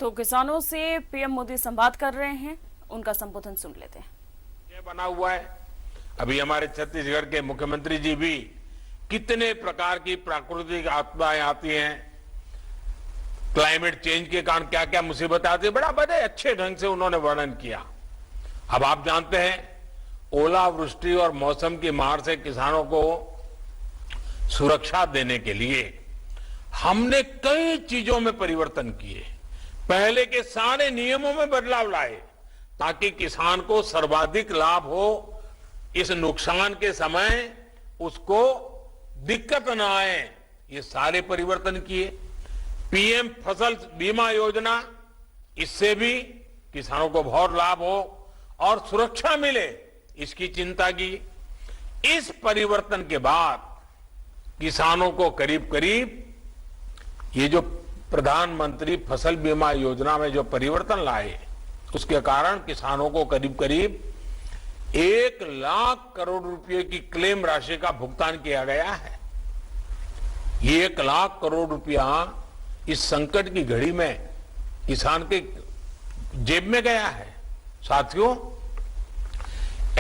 तो किसानों से पीएम मोदी संवाद कर रहे हैं, उनका संबोधन सुन लेते हैं। ये बना हुआ है। अभी हमारे छत्तीसगढ़ के मुख्यमंत्री जी भी कितने प्रकार की प्राकृतिक आपदाएं आती हैं, क्लाइमेट चेंज के कारण क्या क्या मुसीबत आती है, बड़ा बड़े अच्छे ढंग से उन्होंने वर्णन किया। अब आप जानते हैं, ओलावृष्टि और मौसम की मार से किसानों को सुरक्षा देने के लिए हमने कई चीजों में परिवर्तन किए। पहले के सारे नियमों में बदलाव लाए ताकि किसान को सर्वाधिक लाभ हो, इस नुकसान के समय उसको दिक्कत न आए, ये सारे परिवर्तन किए। पीएम फसल बीमा योजना, इससे भी किसानों को बहुत लाभ हो और सुरक्षा मिले, इसकी चिंता की। इस परिवर्तन के बाद किसानों को करीब करीब ये जो प्रधानमंत्री फसल बीमा योजना में जो परिवर्तन लाए, उसके कारण किसानों को करीब करीब 1 लाख करोड़ रुपए की क्लेम राशि का भुगतान किया गया है। ये 1 लाख करोड़ रुपया इस संकट की घड़ी में किसान के जेब में गया है। साथियों,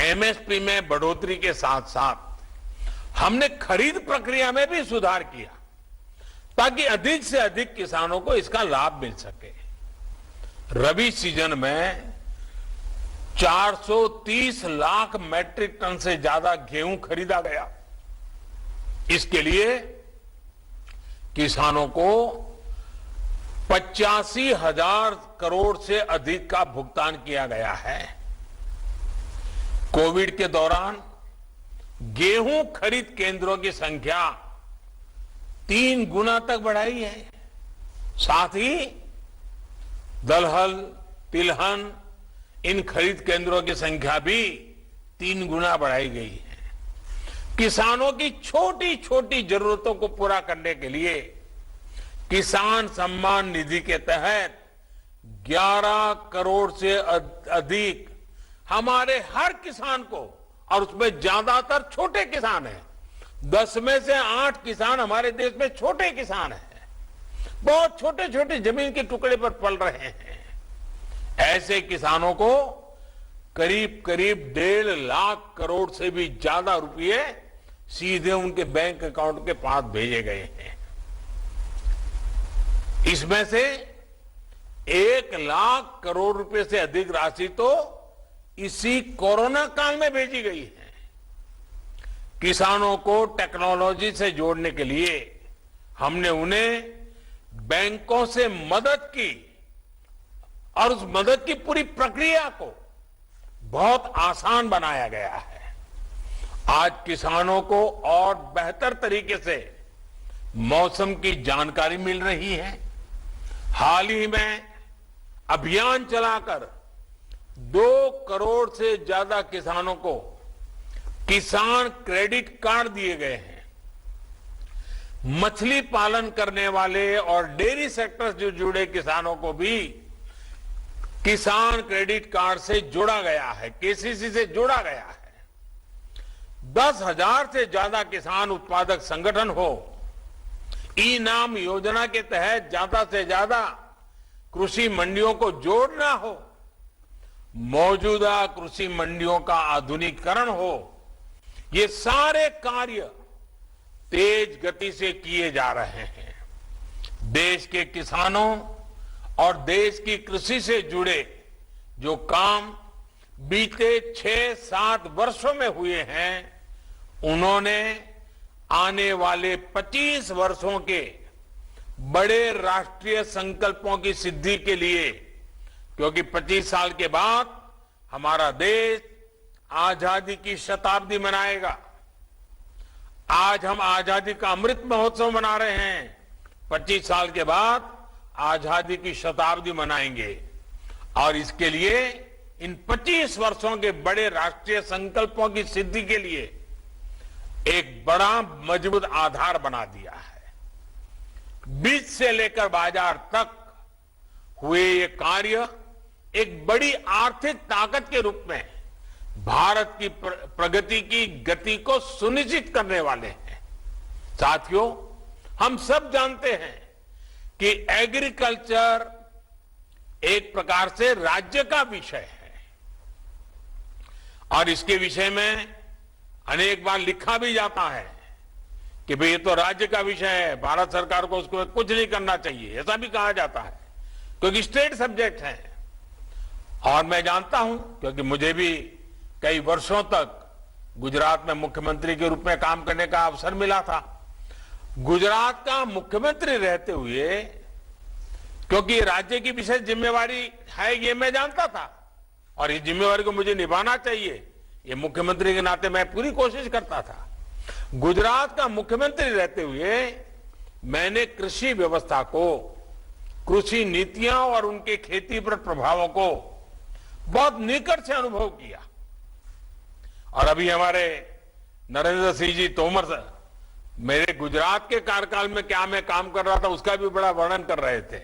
एमएसपी में बढ़ोतरी के साथ साथ हमने खरीद प्रक्रिया में भी सुधार किया ताकि अधिक से अधिक किसानों को इसका लाभ मिल सके। रबी सीजन में 430 लाख मैट्रिक टन से ज्यादा गेहूं खरीदा गया। इसके लिए किसानों को 85,000 करोड़ से अधिक का भुगतान किया गया है। कोविड के दौरान गेहूं खरीद केंद्रों की संख्या 3 गुना तक बढ़ाई है। साथ ही दलहन, तिलहन, इन खरीद केंद्रों की संख्या भी 3 गुना बढ़ाई गई है। किसानों की छोटी छोटी जरूरतों को पूरा करने के लिए किसान सम्मान निधि के तहत 11 करोड़ से अधिक हमारे हर किसान को, और उसमें ज्यादातर छोटे किसान हैं, 10 में से 8 किसान हमारे देश में छोटे किसान हैं, बहुत छोटे छोटे जमीन के टुकड़े पर पल रहे हैं। ऐसे किसानों को करीब करीब 1.5 लाख करोड़ से भी ज्यादा रुपए सीधे उनके बैंक अकाउंट के पास भेजे गए हैं। इसमें से 1 लाख करोड़ रुपए से अधिक राशि तो इसी कोरोना काल में भेजी गई है। किसानों को टेक्नोलॉजी से जोड़ने के लिए हमने उन्हें बैंकों से मदद की और उस मदद की पूरी प्रक्रिया को बहुत आसान बनाया गया है। आज किसानों को और बेहतर तरीके से मौसम की जानकारी मिल रही है। हाल ही में अभियान चलाकर 2 करोड़ से ज्यादा किसानों को किसान क्रेडिट कार्ड दिए गए हैं। मछली पालन करने वाले और डेयरी सेक्टर से जुड़े किसानों को भी किसान क्रेडिट कार्ड से जोड़ा गया है, केसीसी से जोड़ा गया है। 10,000 से ज्यादा किसान उत्पादक संगठन हो, ई नाम योजना के तहत ज्यादा से ज्यादा कृषि मंडियों को जोड़ना हो, मौजूदा कृषि मंडियों का आधुनिकीकरण हो, ये सारे कार्य तेज गति से किए जा रहे हैं। देश के किसानों और देश की कृषि से जुड़े जो काम बीते 6-7 वर्षों में हुए हैं, उन्होंने आने वाले 25 वर्षों के बड़े राष्ट्रीय संकल्पों की सिद्धि के लिए, क्योंकि 25 साल के बाद हमारा देश आजादी की शताब्दी मनाएगा। आज हम आजादी का अमृत महोत्सव मना रहे हैं, 25 साल के बाद आजादी की शताब्दी मनाएंगे। और इसके लिए इन 25 वर्षों के बड़े राष्ट्रीय संकल्पों की सिद्धि के लिए एक बड़ा मजबूत आधार बना दिया है। बीज से लेकर बाजार तक हुए ये कार्य एक बड़ी आर्थिक ताकत के रूप में भारत की प्रगति की गति को सुनिश्चित करने वाले हैं। साथियों, हम सब जानते हैं कि एग्रीकल्चर एक प्रकार से राज्य का विषय है और इसके विषय में अनेक बार लिखा भी जाता है कि भाई ये तो राज्य का विषय है, भारत सरकार को उसको कुछ नहीं करना चाहिए, ऐसा भी कहा जाता है क्योंकि स्टेट सब्जेक्ट है। और मैं जानता हूं क्योंकि मुझे भी कई वर्षों तक गुजरात में मुख्यमंत्री के रूप में काम करने का अवसर मिला था। गुजरात का मुख्यमंत्री रहते हुए, क्योंकि राज्य की विशेष जिम्मेवारी है ये मैं जानता था और इस जिम्मेवारी को मुझे निभाना चाहिए, ये मुख्यमंत्री के नाते मैं पूरी कोशिश करता था। गुजरात का मुख्यमंत्री रहते हुए मैंने कृषि व्यवस्था को, कृषि नीतियां और उनके खेती पर प्रभावों को बहुत निकट से अनुभव किया। और अभी हमारे नरेंद्र सिंह जी तोमर मेरे गुजरात के कार्यकाल में क्या मैं काम कर रहा था उसका भी बड़ा वर्णन कर रहे थे।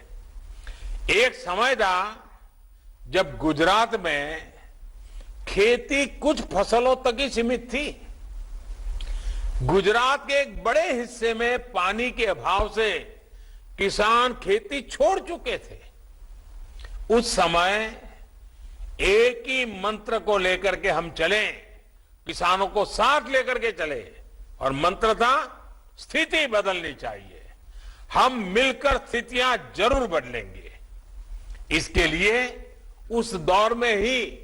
एक समय था जब गुजरात में खेती कुछ फसलों तक ही सीमित थी। गुजरात के एक बड़े हिस्से में पानी के अभाव से किसान खेती छोड़ चुके थे। उस समय एक ही मंत्र को लेकर के हम चले, किसानों को साथ लेकर के चले और मंत्र था स्थिति बदलनी चाहिए, हम मिलकर स्थितियां जरूर बदलेंगे। इसके लिए उस दौर में ही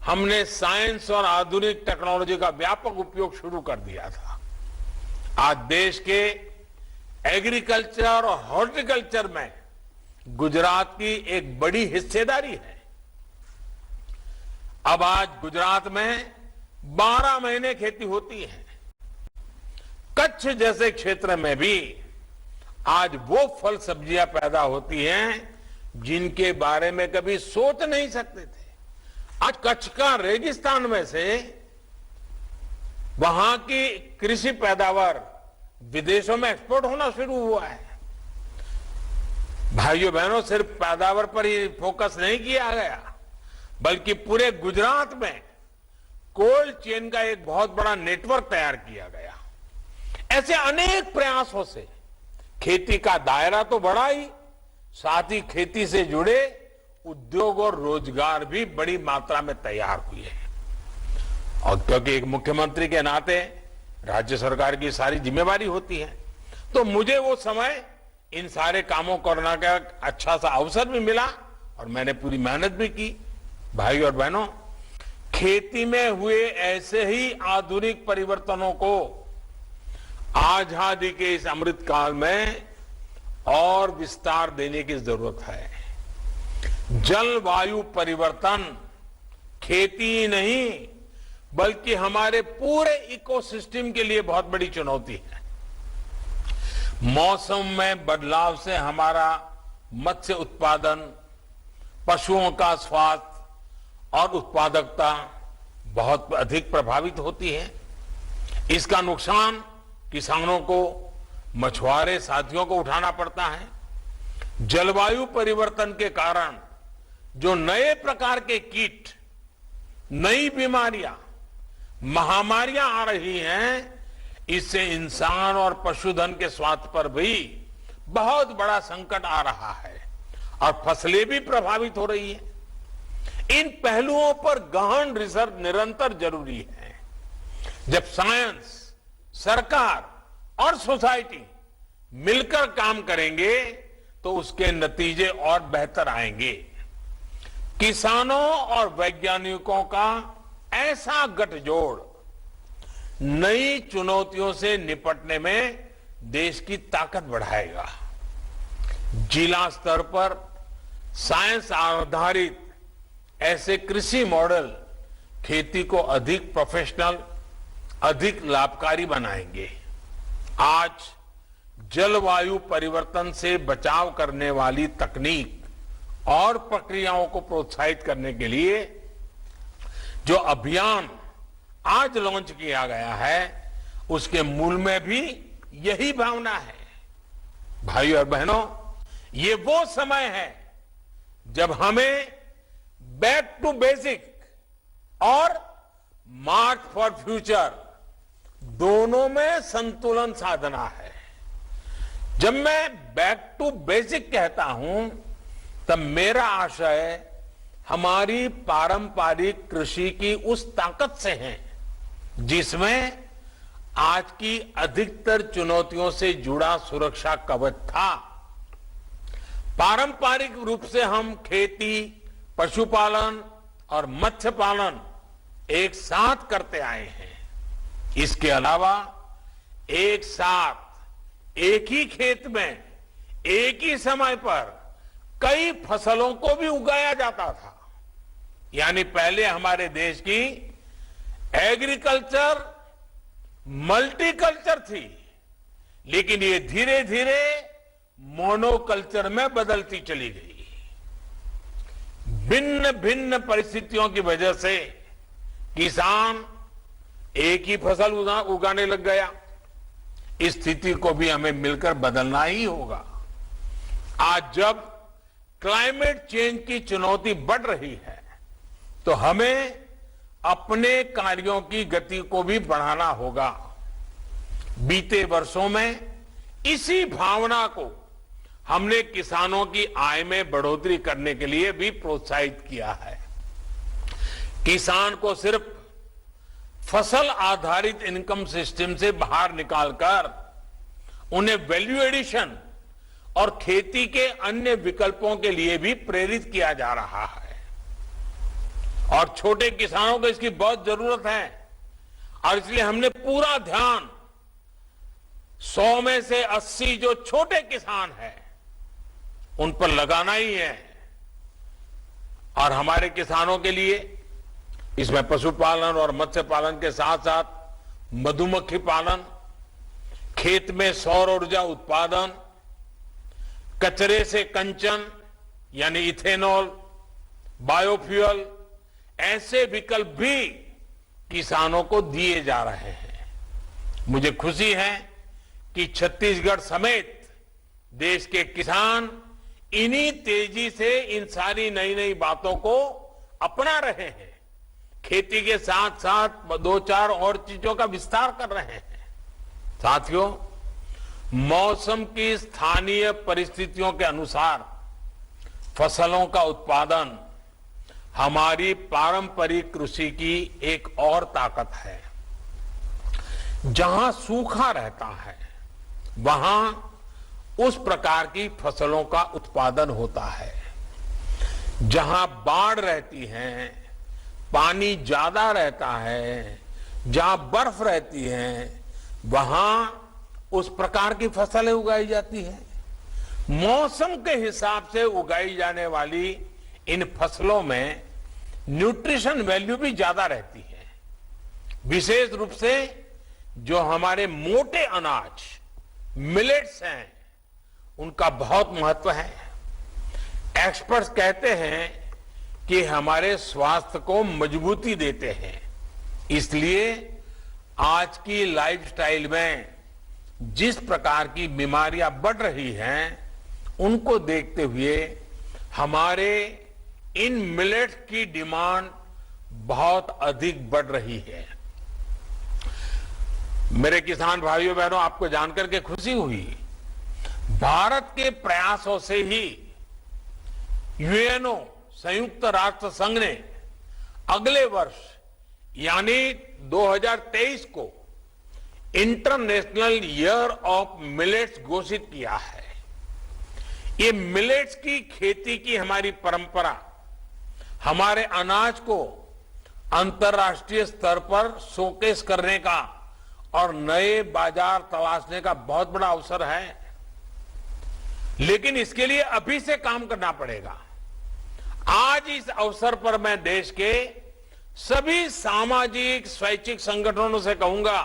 हमने साइंस और आधुनिक टेक्नोलॉजी का व्यापक उपयोग शुरू कर दिया था। आज देश के एग्रीकल्चर और हॉर्टिकल्चर में गुजरात की एक बड़ी हिस्सेदारी है। अब आज गुजरात में 12 महीने खेती होती है। कच्छ जैसे क्षेत्र में भी आज वो फल सब्जियां पैदा होती हैं जिनके बारे में कभी सोच नहीं सकते थे। आज कच्छ का रेगिस्तान में से वहां की कृषि पैदावार विदेशों में एक्सपोर्ट होना शुरू हुआ है। भाइयों बहनों, सिर्फ पैदावार पर ही फोकस नहीं किया गया बल्कि पूरे गुजरात में कोल्ड चेन का एक बहुत बड़ा नेटवर्क तैयार किया गया। ऐसे अनेक प्रयासों से खेती का दायरा तो बढ़ा ही, साथ ही खेती से जुड़े उद्योग और रोजगार भी बड़ी मात्रा में तैयार हुए हैं। और क्योंकि एक मुख्यमंत्री के नाते राज्य सरकार की सारी जिम्मेवारी होती है, तो मुझे वो समय इन सारे कामों करने का अच्छा सा अवसर भी मिला और मैंने पूरी मेहनत भी की। भाई और बहनों, खेती में हुए ऐसे ही आधुनिक परिवर्तनों को आजादी के इस अमृत काल में और विस्तार देने की जरूरत है। जलवायु परिवर्तन खेती ही नहीं बल्कि हमारे पूरे इकोसिस्टम के लिए बहुत बड़ी चुनौती है। मौसम में बदलाव से हमारा मत्स्य उत्पादन, पशुओं का स्वास्थ्य और उत्पादकता बहुत अधिक प्रभावित होती है। इसका नुकसान किसानों को, मछुआरे साथियों को उठाना पड़ता है। जलवायु परिवर्तन के कारण जो नए प्रकार के कीट, नई बीमारियां, महामारियां आ रही हैं, इससे इंसान और पशुधन के स्वास्थ्य पर भी बहुत बड़ा संकट आ रहा है और फसलें भी प्रभावित हो रही हैं। इन पहलुओं पर गहन रिसर्च निरंतर जरूरी है। जब साइंस, सरकार और सोसाइटी मिलकर काम करेंगे तो उसके नतीजे और बेहतर आएंगे। किसानों और वैज्ञानिकों का ऐसा गठजोड़ नई चुनौतियों से निपटने में देश की ताकत बढ़ाएगा। जिला स्तर पर साइंस आधारित ऐसे कृषि मॉडल खेती को अधिक प्रोफेशनल, अधिक लाभकारी बनाएंगे। आज जलवायु परिवर्तन से बचाव करने वाली तकनीक और प्रक्रियाओं को प्रोत्साहित करने के लिए जो अभियान आज लॉन्च किया गया है, उसके मूल में भी यही भावना है। भाइयों और बहनों, ये वो समय है जब हमें बैक टू बेसिक और मार्च फॉर फ्यूचर दोनों में संतुलन साधना है। जब मैं बैक टू बेसिक कहता हूं तब मेरा आशय हमारी पारंपरिक कृषि की उस ताकत से है जिसमें आज की अधिकतर चुनौतियों से जुड़ा सुरक्षा कवच था। पारंपरिक रूप से हम खेती, पशुपालन और मत्स्य पालन एक साथ करते आए हैं। इसके अलावा एक साथ एक ही खेत में एक ही समय पर कई फसलों को भी उगाया जाता था। यानी पहले हमारे देश की एग्रीकल्चर मल्टीकल्चर थी, लेकिन ये धीरे धीरे मोनोकल्चर में बदलती चली गई। भिन्न भिन्न परिस्थितियों की वजह से किसान एक ही फसल उगाने लग गया। इस स्थिति को भी हमें मिलकर बदलना ही होगा। आज जब क्लाइमेट चेंज की चुनौती बढ़ रही है तो हमें अपने कार्यों की गति को भी बढ़ाना होगा। बीते वर्षों में इसी भावना को हमने किसानों की आय में बढ़ोतरी करने के लिए भी प्रोत्साहित किया है। किसान को सिर्फ फसल आधारित इनकम सिस्टम से बाहर निकालकर उन्हें वैल्यू एडिशन और खेती के अन्य विकल्पों के लिए भी प्रेरित किया जा रहा है। और छोटे किसानों को इसकी बहुत जरूरत है और इसलिए हमने पूरा ध्यान 100 में से 80 जो छोटे किसान हैं उन पर लगाना ही है। और हमारे किसानों के लिए इसमें पशुपालन और मत्स्य पालन के साथ साथ मधुमक्खी पालन, खेत में सौर ऊर्जा उत्पादन, कचरे से कंचन यानी इथेनॉल, बायोफ्यूल, ऐसे विकल्प भी किसानों को दिए जा रहे हैं। मुझे खुशी है कि छत्तीसगढ़ समेत देश के किसान इन्हीं तेजी से इन सारी नई नई बातों को अपना रहे हैं। खेती के साथ साथ 2-4 और चीजों का विस्तार कर रहे हैं। साथियों, मौसम की स्थानीय परिस्थितियों के अनुसार फसलों का उत्पादन हमारी पारंपरिक कृषि की एक और ताकत है। जहां सूखा रहता है वहां उस प्रकार की फसलों का उत्पादन होता है। जहां बाढ़ रहती है, पानी ज्यादा रहता है, जहां बर्फ रहती है, वहां उस प्रकार की फसलें उगाई जाती है। मौसम के हिसाब से उगाई जाने वाली इन फसलों में न्यूट्रिशन वैल्यू भी ज्यादा रहती है। विशेष रूप से जो हमारे मोटे अनाज मिलेट्स हैं उनका बहुत महत्व है। एक्सपर्ट्स कहते हैं कि हमारे स्वास्थ्य को मजबूती देते हैं। इसलिए आज की लाइफस्टाइल में जिस प्रकार की बीमारियां बढ़ रही हैं उनको देखते हुए हमारे इन मिलेट्स की डिमांड बहुत अधिक बढ़ रही है। मेरे किसान भाइयों बहनों, आपको जानकर के खुशी हुई, भारत के प्रयासों से ही यूएनओ संयुक्त राष्ट्र संघ ने अगले वर्ष यानी 2023 को इंटरनेशनल ईयर ऑफ मिलेट्स घोषित किया है। ये मिलेट्स की खेती की हमारी परंपरा हमारे अनाज को अंतर्राष्ट्रीय स्तर पर शोकेस करने का और नए बाजार तलाशने का बहुत बड़ा अवसर है। लेकिन इसके लिए अभी से काम करना पड़ेगा। आज इस अवसर पर मैं देश के सभी सामाजिक स्वैच्छिक संगठनों से कहूंगा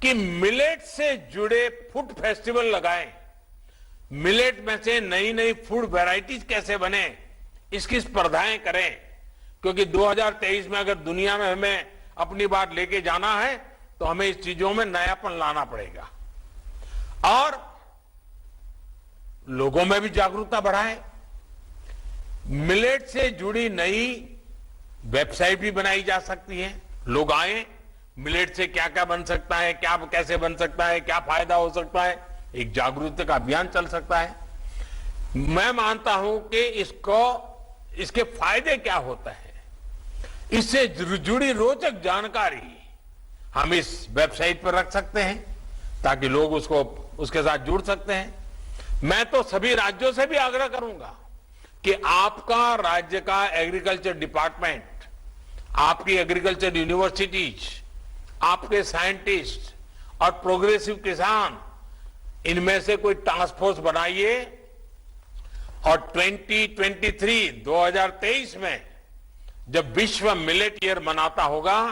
कि मिलेट से जुड़े फूड फेस्टिवल लगाएं। मिलेट में से नई नई फूड वैरायटीज कैसे बने इसकी स्पर्धाएं करें, क्योंकि 2023 में अगर दुनिया में हमें अपनी बात लेके जाना है तो हमें इस चीजों में नयापन लाना पड़ेगा और लोगों में भी जागरूकता बढ़ाएं। मिलेट से जुड़ी नई वेबसाइट भी बनाई जा सकती है। लोग आए, मिलेट से क्या क्या बन सकता है, क्या कैसे बन सकता है, क्या फायदा हो सकता है, एक जागरूकता का अभियान चल सकता है। मैं मानता हूं कि इसके फायदे क्या होते हैं, इससे जुड़ी रोचक जानकारी हम इस वेबसाइट पर रख सकते हैं ताकि लोग उसके साथ जुड़ सकते हैं। मैं तो सभी राज्यों से भी आग्रह करूंगा कि आपका राज्य का एग्रीकल्चर डिपार्टमेंट, आपकी एग्रीकल्चर यूनिवर्सिटीज, आपके साइंटिस्ट और प्रोग्रेसिव किसान, इनमें से कोई टास्क फोर्स बनाइए और 2023 में जब विश्व मिलेट ईयर मनाता होगा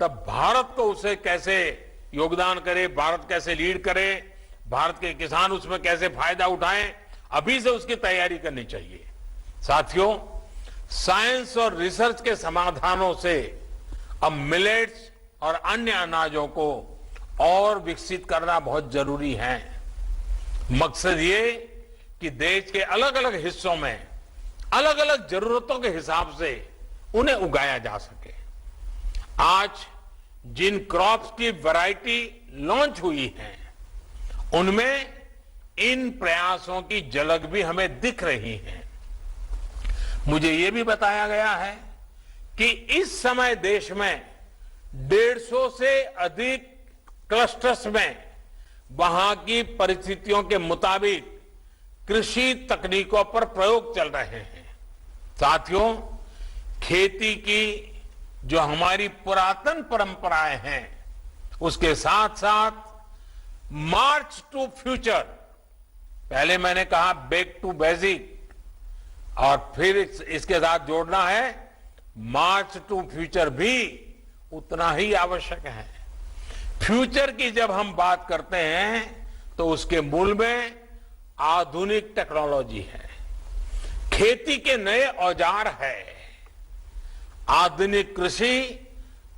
तब भारत को उसे कैसे योगदान करे, भारत कैसे लीड करे, भारत के किसान उसमें कैसे फायदा उठाएं, अभी से उसकी तैयारी करनी चाहिए। साथियों, साइंस और रिसर्च के समाधानों से अब मिलेट्स और अन्य अनाजों को और विकसित करना बहुत जरूरी है। मकसद ये कि देश के अलग अलग हिस्सों में अलग अलग जरूरतों के हिसाब से उन्हें उगाया जा सके। आज जिन क्रॉप्स की वैरायटी लॉन्च हुई है उनमें इन प्रयासों की झलक भी हमें दिख रही है। मुझे ये भी बताया गया है कि इस समय देश में 150 से अधिक क्लस्टर्स में वहां की परिस्थितियों के मुताबिक कृषि तकनीकों पर प्रयोग चल रहे हैं। साथियों, खेती की जो हमारी पुरातन परंपराएं हैं उसके साथ साथ मार्च टू फ्यूचर, पहले मैंने कहा बैक टू बेसिक, और फिर इसके साथ जोड़ना है मार्च टू फ्यूचर भी उतना ही आवश्यक है। फ्यूचर की जब हम बात करते हैं तो उसके मूल में आधुनिक टेक्नोलॉजी है, खेती के नए औजार है, आधुनिक कृषि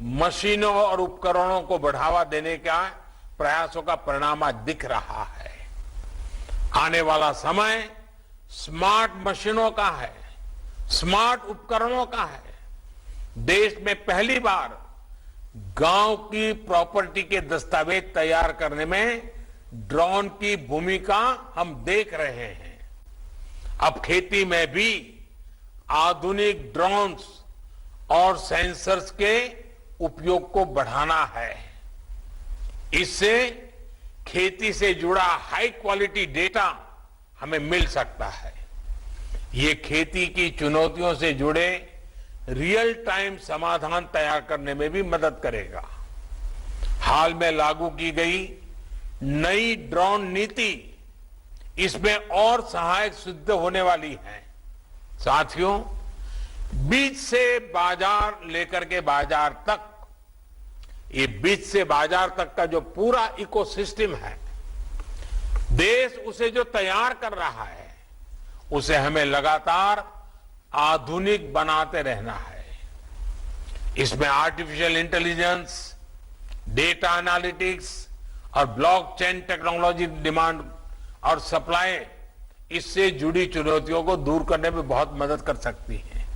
मशीनों और उपकरणों को बढ़ावा देने का प्रयासों का परिणाम आज दिख रहा है। आने वाला समय स्मार्ट मशीनों का है, स्मार्ट उपकरणों का है। देश में पहली बार गांव की प्रॉपर्टी के दस्तावेज तैयार करने में ड्रोन की भूमिका हम देख रहे हैं। अब खेती में भी आधुनिक ड्रोन्स और सेंसर्स के उपयोग को बढ़ाना है। इससे खेती से जुड़ा हाई क्वालिटी डेटा हमें मिल सकता है। ये खेती की चुनौतियों से जुड़े रियल टाइम समाधान तैयार करने में भी मदद करेगा। हाल में लागू की गई नई ड्रोन नीति इसमें और सहायक सिद्ध होने वाली है। साथियों, बीज से बाजार लेकर के बाजार तक, ये बीज से बाजार तक का जो पूरा इकोसिस्टम है, देश उसे जो तैयार कर रहा है उसे हमें लगातार आधुनिक बनाते रहना है। इसमें आर्टिफिशियल इंटेलिजेंस, डेटा एनालिटिक्स और ब्लॉकचेन टेक्नोलॉजी डिमांड और सप्लाई, इससे जुड़ी चुनौतियों को दूर करने में बहुत मदद कर सकती है।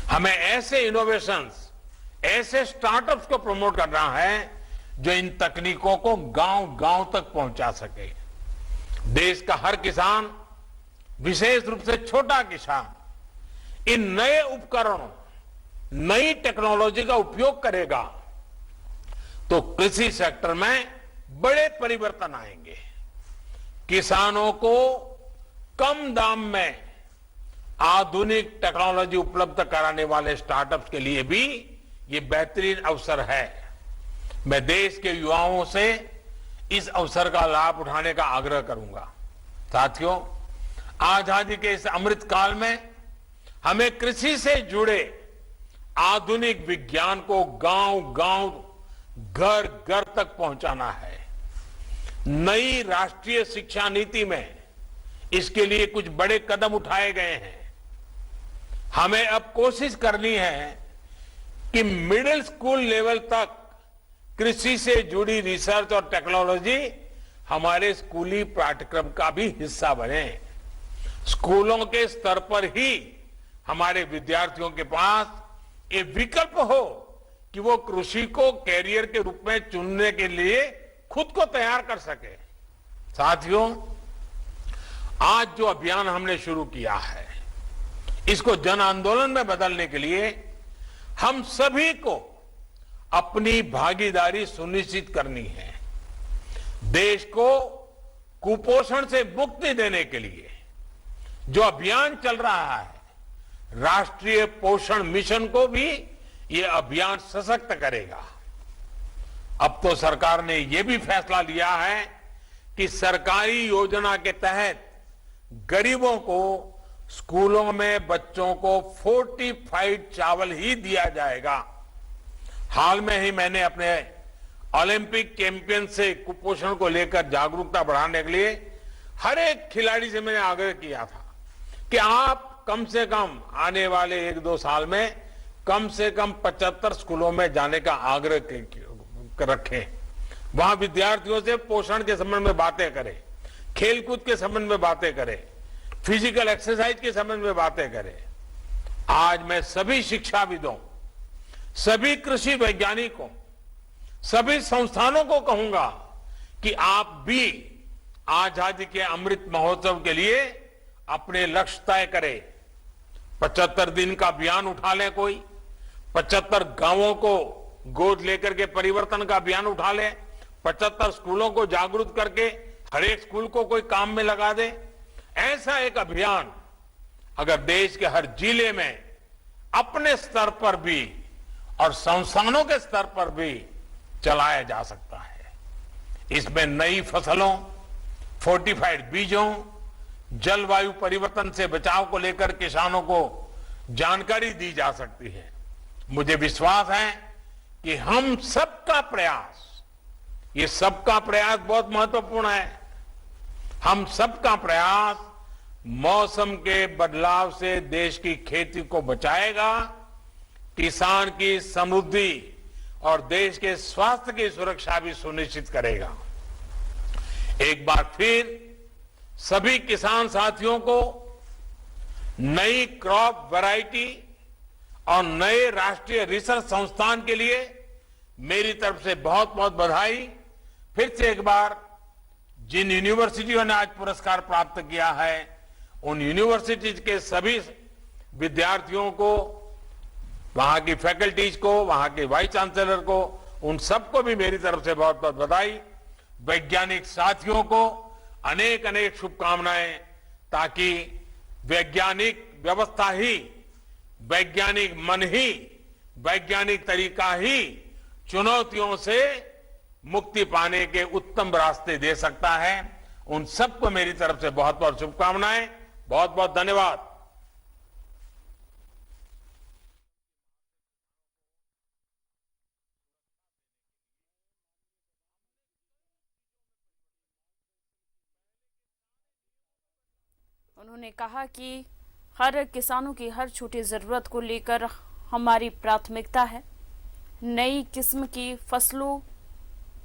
हमें ऐसे इनोवेशंस, ऐसे स्टार्टअप्स को प्रमोट करना है जो इन तकनीकों को गांव-गांव तक पहुंचा सके। देश का हर किसान, विशेष रूप से छोटा किसान, इन नए उपकरणों, नई टेक्नोलॉजी का उपयोग करेगा तो कृषि सेक्टर में बड़े परिवर्तन आएंगे। किसानों को कम दाम में आधुनिक टेक्नोलॉजी उपलब्ध कराने वाले स्टार्टअप्स के लिए भी ये बेहतरीन अवसर है। मैं देश के युवाओं से इस अवसर का लाभ उठाने का आग्रह करूंगा। साथियों, आजादी के इस अमृत काल में हमें कृषि से जुड़े आधुनिक विज्ञान को गांव-गांव, घर-घर तक पहुंचाना है। नई राष्ट्रीय शिक्षा नीति में इसके लिए कुछ बड़े कदम उठाए गए हैं। हमें अब कोशिश करनी है कि मिडिल स्कूल लेवल तक कृषि से जुड़ी रिसर्च और टेक्नोलॉजी हमारे स्कूली पाठ्यक्रम का भी हिस्सा बने। स्कूलों के स्तर पर ही हमारे विद्यार्थियों के पास ये विकल्प हो कि वो कृषि को कैरियर के रूप में चुनने के लिए खुद को तैयार कर सके। साथियों, आज जो अभियान हमने शुरू किया है, इसको जन आंदोलन में बदलने के लिए हम सभी को अपनी भागीदारी सुनिश्चित करनी है। देश को कुपोषण से मुक्ति देने के लिए जो अभियान चल रहा है, राष्ट्रीय पोषण मिशन को भी ये अभियान सशक्त करेगा। अब तो सरकार ने ये भी फैसला लिया है कि सरकारी योजना के तहत गरीबों को स्कूलों में बच्चों को फोर्टिफाइड चावल ही दिया जाएगा। हाल में ही मैंने अपने ओलंपिक चैंपियन से कुपोषण को लेकर जागरूकता बढ़ाने के लिए हर एक खिलाड़ी से मैंने आग्रह किया था कि आप कम से कम आने वाले 1-2 साल में कम से कम 75 स्कूलों में जाने का आग्रह रखें। वहां विद्यार्थियों से पोषण के संबंध में बातें करें, खेलकूद के संबंध में बातें करें, फिजिकल एक्सरसाइज के संबंध में बातें करें। आज मैं सभी शिक्षाविदों, सभी कृषि वैज्ञानिकों, सभी संस्थानों को कहूंगा कि आप भी आजादी के अमृत महोत्सव के लिए अपने लक्ष्य तय करें। 75 दिन का अभियान उठा लें, कोई 75 गांवों को गोद लेकर के परिवर्तन का अभियान उठा ले, 75 स्कूलों को जागरूक करके हर एक स्कूल को कोई काम में लगा दे। ऐसा एक अभियान अगर देश के हर जिले में अपने स्तर पर भी और संस्थानों के स्तर पर भी चलाया जा सकता है। इसमें नई फसलों, फोर्टिफाइड बीजों, जलवायु परिवर्तन से बचाव को लेकर किसानों को जानकारी दी जा सकती है। मुझे विश्वास है कि हम सबका प्रयास, ये सबका प्रयास बहुत महत्वपूर्ण है। हम सबका प्रयास मौसम के बदलाव से देश की खेती को बचाएगा, किसान की समृद्धि और देश के स्वास्थ्य की सुरक्षा भी सुनिश्चित करेगा। एक बार फिर सभी किसान साथियों को नई क्रॉप वैरायटी और नए राष्ट्रीय रिसर्च संस्थान के लिए मेरी तरफ से बहुत बहुत बधाई। फिर से एक बार जिन यूनिवर्सिटियों ने आज पुरस्कार प्राप्त किया है, उन यूनिवर्सिटीज के सभी विद्यार्थियों को, वहां की फैकल्टीज को, वहां के वाइस चांसलर को, उन सबको भी मेरी तरफ से बहुत बहुत बधाई। वैज्ञानिक साथियों को अनेक अनेक शुभकामनाएं, ताकि वैज्ञानिक व्यवस्था ही, वैज्ञानिक मन ही, वैज्ञानिक तरीका ही चुनौतियों से मुक्ति पाने के उत्तम रास्ते दे सकता है। उन सबको मेरी तरफ से बहुत बहुत शुभकामनाएं, बहुत बहुत धन्यवाद। उन्होंने कहा कि हर किसानों की हर छोटी ज़रूरत को लेकर हमारी प्राथमिकता है। नई किस्म की फसलों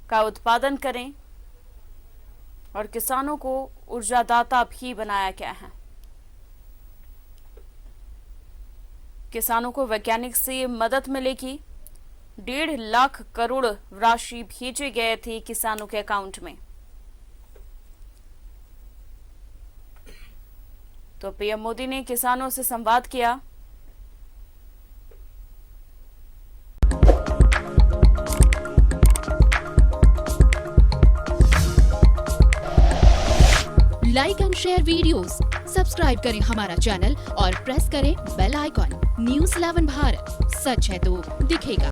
का उत्पादन करें और किसानों को ऊर्जादाता भी बनाया गया है। किसानों को वैज्ञानिक से मदद मिलेगी। 1.5 लाख करोड़ राशि भेजे गए थे किसानों के अकाउंट में। तो पीएम मोदी ने किसानों से संवाद किया। Like and share videos, subscribe करें हमारा चैनल और प्रेस करें बेल आइकॉन। न्यूज़ 11 भारत, सच है तो दिखेगा।